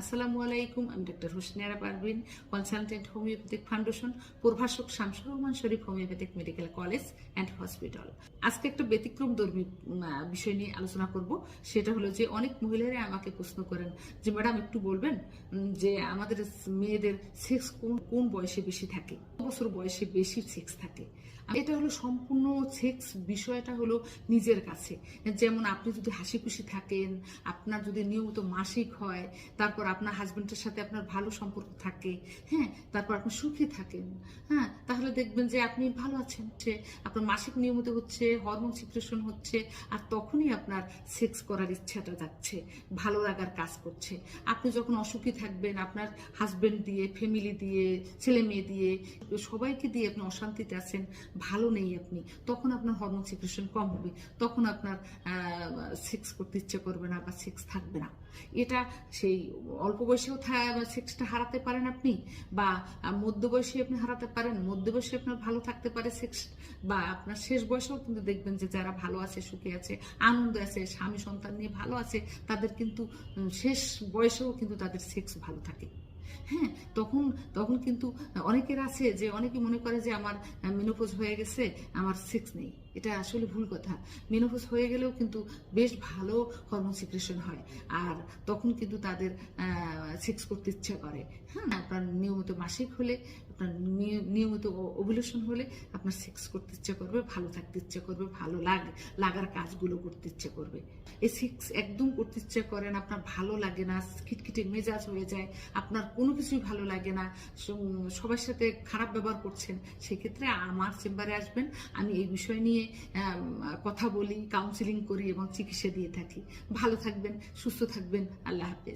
আসসালামু আলাইকুম। আমি doctor Husniara Parvin, consultant homeopathic foundation, প্রভাষক Shamsur Rahman Sharif homeopathic medical college and hospital. আজকে একটা ব্যতিক্রমধর্মী বিষয় নিয়ে আলোচনা করব। সেটা হলো যে অনেক মহিলারা আমাকে প্রশ্ন করেন যে ম্যাডাম একটু বলবেন যে আমাদের মেয়েদের সেক্স কোন বয়সে বেশি থাকে, বছর বয়সে বেশি সেক্স থাকে। এটা হলো সম্পূর্ণ সেক্স বিষয়টা হলো নিজের কাছে। যেমন আপনি যদি হাসি খুশি থাকেন, আপনার যদি নিয়মিত মাসিক হয়, তারপর আপনার হাজবেন্ডের সাথে আপনার ভালো সম্পর্ক থাকে, হ্যাঁ, তারপর আপনি সুখী থাকেন, হ্যাঁ, তাহলে দেখবেন যে আপনি ভালো আছেন। আপনার মাসিক নিয়মিত হচ্ছে, হরমোন সিক্রেশন হচ্ছে, আর তখনই আপনার সেক্স করার ইচ্ছাটা যাচ্ছে, ভালো লাগার কাজ করছে। আপনি যখন অসুখী থাকবেন, আপনার হাজবেন্ড দিয়ে, ফ্যামিলি দিয়ে, ছেলে মেয়ে দিয়ে, সবাইকে দিয়ে আপনি অশান্তিতে আছেন, ভালো নেই আপনি, তখন আপনার হরমোন সিক্রেশন কম হবে, তখন আপনার সেক্স করতে ইচ্ছে করবে না বা সেক্স থাকবে না। এটা সেই অল্প বয়সেও সেক্সটা হারাতে পারেন আপনি, বা মধ্য বয়সে আপনি হারাতে পারেন, মধ্য বয়সে আপনার ভালো থাকতে পারে সেক্স, বা আপনার শেষ বয়সেও কিন্তু দেখবেন যে যারা ভালো আছে, সুখে আছে, আনন্দ আছে, স্বামী সন্তান নিয়ে ভালো আছে, তাদের কিন্তু শেষ বয়সেও কিন্তু তাদের সেক্স ভালো থাকে। হ্যাঁ, তখন তখন কিন্তু অনেকের আছে যে অনেকে মনে করে যে আমার মেনোপজ হয়ে গেছে, আমার সেক্স নেই। এটা আসলে ভুল কথা। মেনোপজ হয়ে গেলেও কিন্তু বেশ ভালো হরমোন সিক্রেশন হয়, আর তখন কিন্তু তাদের সেক্স করতে ইচ্ছা করে। হ্যাঁ, আপনার নিয়মিত মাসিক হলে, আপনার নিয়মিত ওভুলেশন হলে আপনার সেক্স করতে ইচ্ছা করবে, ভালো থাকতে ইচ্ছা করবে, ভালো লাগার কাজগুলো করতে ইচ্ছে করবে। এই সেক্স একদম করতে ইচ্ছে করে না, আপনার ভালো লাগে না, খিটখিটে মেজাজ হয়ে যায়, আপনার কোনো কিছুই ভালো লাগে না, সবার সাথে খারাপ ব্যবহার করছেন, সেক্ষেত্রে আমার চেম্বারে আসবেন। আমি এই বিষয় নিয়ে কথা বলি, কাউন্সিলিং করি এবং চিকিৎসা দিয়ে থাকি। ভালো থাকবেন, সুস্থ থাকবেন। আল্লাহ হাফেজ।